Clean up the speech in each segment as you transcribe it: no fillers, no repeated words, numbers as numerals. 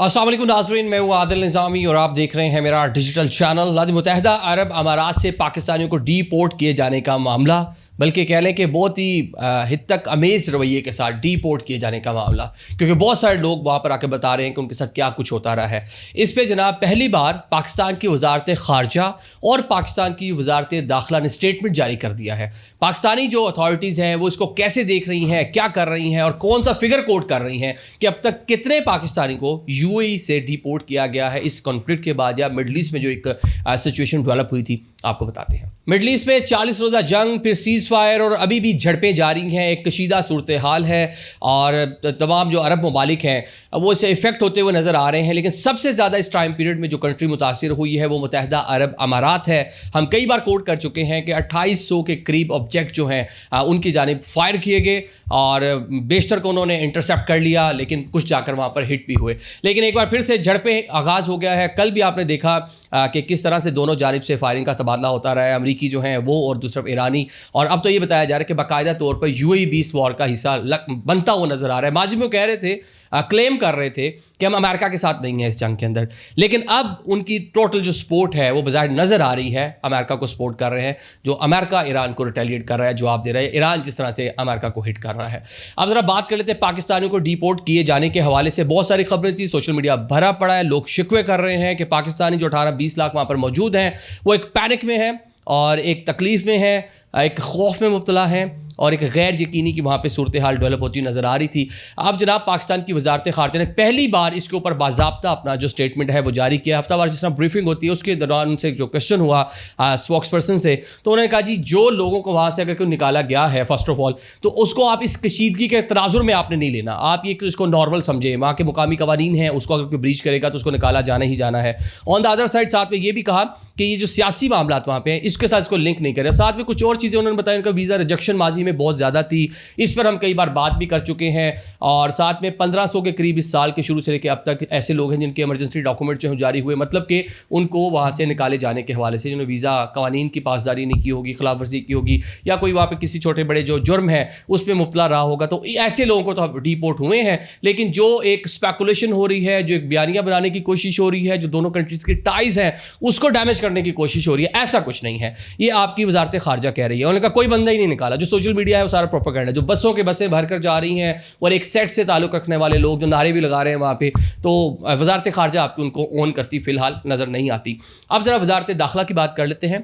अस्सलाम वालेकुम नाज़रीन, मैं हूँ आदिल निज़ामी और आप देख रहे हैं मेरा डिजिटल चैनल। मुत्तहिदा अरब अमारात से पाकिस्तानियों को डीपोर्ट किए जाने का मामला, बल्कि कह लें कि बहुत ही हद तक अमेज रवैये के साथ डीपोर्ट किए जाने का मामला, क्योंकि बहुत सारे लोग वहाँ पर आके बता रहे हैं कि उनके साथ क्या कुछ होता रहा है। इस पे जनाब पहली बार पाकिस्तान की वजारत ख़ारजा और पाकिस्तान की वजारत दाखिला ने स्टेटमेंट जारी कर दिया है। पाकिस्तानी जो अथॉरिटीज़ हैं वो इसको कैसे देख रही हैं, क्या कर रही हैं और कौन सा फिगर कोट कर रही हैं कि अब तक कितने पाकिस्तानी को यूएई से डीपोर्ट किया गया है इस कॉन्फ्लिक्ट के बाद, या मिडल ईस्ट में जो एक सिचुएशन डेवलप हुई थी, आपको बताते हैं। मिडल ईस्ट में 40 रोज़ा जंग, फिर सीज़ फायर और अभी भी झड़पें जारी हैं। एक कशीदा सूरत हाल है और तमाम जो अरब ममालिक हैं वो इससे इफ़ेक्ट होते हुए नज़र आ रहे हैं। लेकिन सबसे ज़्यादा इस टाइम पीरियड में जो कंट्री मुतासिर हुई है वो मुत्तहिदा अरब अमारात है। हम कई बार कोट कर चुके हैं कि 2800 के करीब ऑब्जेक्ट जो हैं उनकी जानिब फायर किए गए और बेशतर को उन्होंने इंटरसेप्ट कर लिया, लेकिन कुछ जाकर वहाँ पर हिट भी हुए। लेकिन एक बार फिर से झड़पें आगाज़ हो गया है। कल भी आपने देखा कि किस तरह से दोनों जानिब से फायरिंग का तबादला होता रहा है, अमरीकी जो हैं वो और दूसरा ईरानी। और अब तो ये बताया जा रहा है कि बाकायदा तौर पर यूएई भी इस वॉर का हिस्सा बनता हुआ नज़र आ रहा है। माजी में वो कह रहे थे, क्लेम कर रहे थे कि हम अमेरिका के साथ नहीं हैं इस जंग के अंदर, लेकिन अब उनकी टोटल जो सपोर्ट है वो बज़ाहिर नज़र आ रही है। अमेरिका को सपोर्ट कर रहे हैं, जो अमेरिका ईरान को रिटेलिएट कर रहा है, जवाब दे रहा है, ईरान जिस तरह से अमेरिका को हिट कर रहा है। अब ज़रा बात कर लेते हैं पाकिस्तानियों को डीपोर्ट किए जाने के हवाले से। बहुत सारी खबरें थी, सोशल मीडिया भरा पड़ा है, लोग शिकवे कर रहे हैं कि पाकिस्तानी जो 18-20 लाख वहाँ पर मौजूद हैं वो एक पैनिक में है और एक तकलीफ़ में है, एक खौफ में मुब्तला है और एक गैर यकीनी की वहाँ पे सूरत हाल डेवलप होती नज़र आ रही थी। अब जनाब पाकिस्तान की वजारत ख़ारजा ने पहली बार इसके ऊपर बाज़ाब्ता अपना जो स्टेटमेंट है वो जारी किया। हफ्तावार जिस तरह ब्रीफिंग होती है उसके दौरान उनसे जो क्वेश्चन हुआ स्पोक्स पर्सन से, तो उन्होंने कहा जी जो लोगों को वहाँ से अगर कोई निकाला गया है फर्स्ट ऑफ ऑल तो उसको आप इस कशीदगी के तनाजुर में आपने नहीं लेना, आप ये इसको नॉर्मल समझे। वहाँ के मुकामी कवानीन हैं, उसको अगर कोई ब्रीच करेगा तो उसको निकाला जाना ही जाना है। ऑन द अदर साइड साथ में ये भी कहा कि ये जो सियासी मामला वहाँ पे हैं इसके साथ इसको लिंक नहीं करें। साथ में कुछ और चीज़ें उन्होंने बताया, उनका वीज़ा रिजेक्शन माजी में बहुत ज़्यादा थी, इस पर हम कई बार बात भी कर चुके हैं। और साथ में 1500 के करीब इस साल के शुरू से लेकर अब तक ऐसे लोग हैं जिनके इमरजेंसी डॉक्यूमेंट जो जारी हुए, मतलब कि उनको वहाँ से निकाले जाने के हवाले से जिन्होंने वीज़ा कवानीन की पासदारी नहीं की होगी, खिलाफ वर्जी की होगी, या कोई वहाँ पर किसी छोटे बड़े जो जुर्म है उस पर मुब्तला रहा होगा, तो ऐसे लोगों को तो अब डीपोर्ट हुए हैं। लेकिन जो एक स्पेकुलेशन हो रही है, जो एक बयानिया बनाने की कोशिश हो रही है, जो दोनों कंट्रीज़ की टाइज़ हैं उसको डैमेज करने की कोशिश हो रही है, ऐसा कुछ नहीं है। ये आपकी वजारत ख़ारजा कह रही है। उन्होंने कहा कोई बंदा ही नहीं निकाला। जो सोशल मीडिया है वो सारा प्रोपेगेंडा, जो बसों के बसें भर कर जा रही हैं और एक सेट से ताल्लुक़ रखने वाले लोग जो नारे भी लगा रहे हैं वहाँ पे, तो वजारत ख़ारजा आपकी उनको ओन करती फ़िलहाल नज़र नहीं आती। अब ज़रा वजारत दाखिला की बात कर लेते हैं।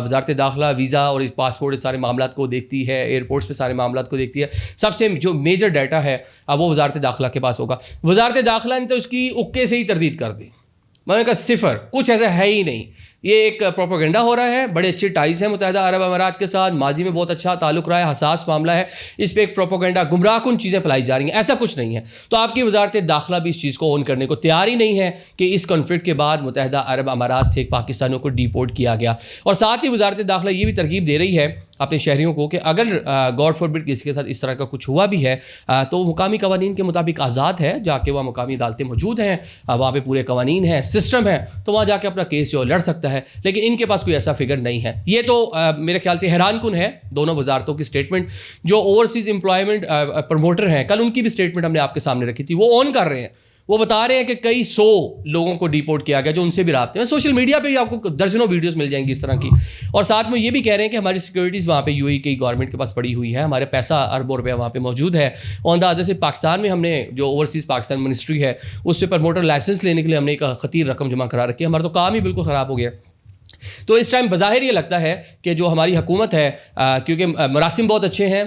वजारत दाखिला वीज़ा और पासपोर्ट सारे मामला को देखती है, एयरपोर्ट्स पे सारे मामला को देखती है। सबसे जो मेजर डाटा है वो वजारत दाखिला के पास होगा। वजारत दाखिला ने तो उसकी उक्के से ही तरदीद कर दी, मैंने कहा सिफर, कुछ ऐसा है ही नहीं, ये एक प्रोपेगेंडा हो रहा है। बड़े अच्छे टाइज़ हैं मुत्तहिदा अरब अमारात के साथ, माजी में बहुत अच्छा ताल्लुक़ रहा है, हसास मामला है, इस पर एक प्रोपेगेंडा गुमराहकुन चीज़ें फैलाई जा रही हैं, ऐसा कुछ नहीं है। तो आपकी वजारत दाखिला भी इस चीज़ को ओन करने को तैयार ही नहीं है कि इस कॉन्फ्लिक्ट के बाद मुत्तहिदा अरब अमारात से पाकिस्तानियों को डीपोर्ट किया गया। और साथ ही वजारत दाखिला ये भी तरकीब दे रही है अपने शहरियों को कि अगर गॉड फॉरबिड किसी के साथ इस तरह का कुछ हुआ भी है तो मुकामी कवानीन के मुताबिक आज़ाद है, जाके वहाँ मुकामी अदालतें मौजूद हैं, वहाँ पे पूरे कवानीन हैं, सिस्टम है, तो वहाँ जाके अपना केस जो लड़ सकता है। लेकिन इनके पास कोई ऐसा फिगर नहीं है। ये तो मेरे ख्याल से हैरानकुन है दोनों वजारतों की स्टेटमेंट। जो ओवरसीज़ एम्प्लॉयमेंट प्रमोटर हैं, कल उनकी भी स्टेटमेंट हमने आपके सामने रखी थी, वो ऑन कर रहे हैं, वो बता रहे हैं कि कई 100 लोगों को डिपोर्ट किया गया जो उनसे भी राब्ते में। सोशल मीडिया पे भी आपको दर्जनों वीडियोस मिल जाएंगी इस तरह की। और साथ में ये भी कह रहे हैं कि हमारी सिक्योरिटीज़ वहाँ पे यूएई की गवर्नमेंट के पास पड़ी हुई है, हमारे पैसा अरबों रुपया वहाँ पे मौजूद है। ऑन द अदर से पाकिस्तान में हमने जो ओवरसीज़ पाकिस्तान मिनिस्ट्री है उस पर प्रमोटर लाइसेंस लेने के लिए हमने एक खतीर रकम जमा करा रखी है। हमारा तो काम ही बिल्कुल ख़राब हो गया। तो इस टाइम बज़ाहिर ये लगता है कि जो हमारी हुकूमत है, क्योंकि मरासिम बहुत अच्छे हैं,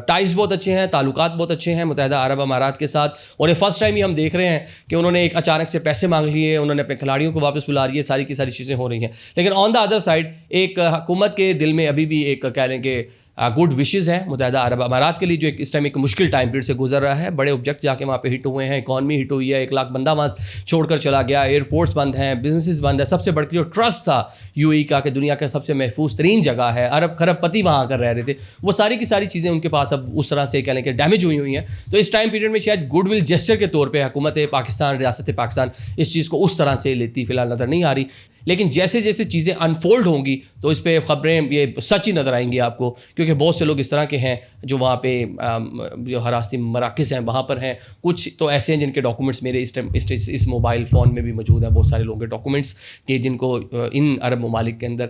टाइज़ बहुत अच्छे हैं, ताल्लुकात बहुत अच्छे हैं मुत्तहिदा अरब अमारात के साथ, और ये फर्स्ट टाइम ही हम देख रहे हैं कि उन्होंने एक अचानक से पैसे मांग लिए, उन्होंने अपने खिलाड़ियों को वापस बुला लिए, सारी की सारी चीज़ें हो रही हैं। लेकिन ऑन द अदर साइड एक हुकूमत के दिल में अभी भी एक कह लें कि गुड विशेज़ हैं मुत्तहिदा अरब अमारात के लिए, जो इस टाइम एक मुश्किल टाइम पीरियड से गुजर रहा है। बड़े ऑब्जेक्ट जाके वहाँ पे हिट हुए हैं, इकॉनमी हिट हुई है, 1 लाख बंदा वहाँ छोड़कर चला गया, एयरपोर्ट्स बंद हैं, बिजनेसेस बंद है। सबसे बढ़ के जो ट्रस्ट था यूएई का कि दुनिया का सबसे महफूज तरीन जगह है, अरब खरबपति वहाँ आकर रह रहे थे, वो सारी की सारी चीज़ें उनके पास अब उस तरह से कहने के डैमेज हुई हैं। तो इस टाइम पीरियड में शायद गुडविल जेस्चर के तौर पर हुकूमत पाकिस्तान, रियासत पाकिस्तान इस चीज़ को उस तरह से लेती फ़िलहाल नज़र नहीं आ रही। लेकिन जैसे जैसे चीज़ें अनफोल्ड होंगी تو اس پہ خبریں یہ سچ ہی نظر آئیں گی آپ کو, کیونکہ بہت سے لوگ اس طرح کے ہیں جو وہاں پہ جو حراستی مراکز ہیں وہاں پر ہیں. کچھ تو ایسے ہیں جن کے ڈاکومنٹس میرے اس موبائل فون میں بھی موجود ہیں, بہت سارے لوگوں کے ڈاکومنٹس کہ جن کو ان عرب ممالک کے اندر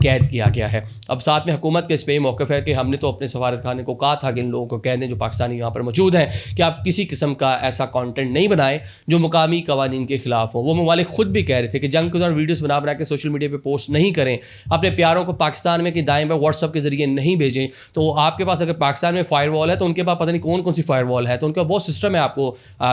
قید کیا گیا ہے. اب ساتھ میں حکومت کے اس پہ یہ موقف ہے کہ ہم نے تو اپنے سفارت خانے کو کہا تھا کہ ان لوگوں کو کہہ دیں جو پاکستانی یہاں پر موجود ہیں کہ آپ کسی قسم کا ایسا کانٹینٹ نہیں بنائیں جو مقامی قوانین کے خلاف ہوں. وہ ممالک خود بھی کہہ رہے تھے کہ جنگ کے دوران ویڈیوز بنا کے سوشل میڈیا پہ پوسٹ نہیں کریں, اپنے پیاروں کو پاکستان میں کہ دائیں بائیں واٹس ایپ کے ذریعے نہیں بھیجیں. تو آپ کے پاس اگر پاکستان میں فائر وال ہے تو ان کے پاس پتہ نہیں کون سی فائر وال ہے, تو ان کا بہت سسٹم ہے آپ کو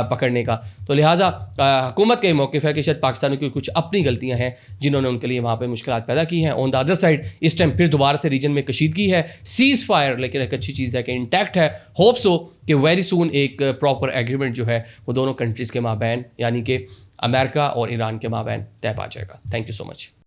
پکڑنے کا. تو لہٰذا حکومت کا یہ موقف ہے کہ شاید پاکستانیوں کی کچھ اپنی غلطیاں ہیں جنہوں نے ان کے لیے وہاں پہ مشکلات پیدا کی ہیں. آن دا ادر سائڈ اس ٹائم پھر دوبارہ سے ریجن میں کشیدگی ہے, سیز فائر لیکن ایک اچھی چیز ہے کہ انٹیکٹ ہے. ہوپ سو کہ ویری سون ایک پراپر ایگریمنٹ جو ہے وہ دونوں کنٹریز کے مابین یعنی کہ امریکہ اور ایران کے مابین طے پا جائے گا. Thank you so much.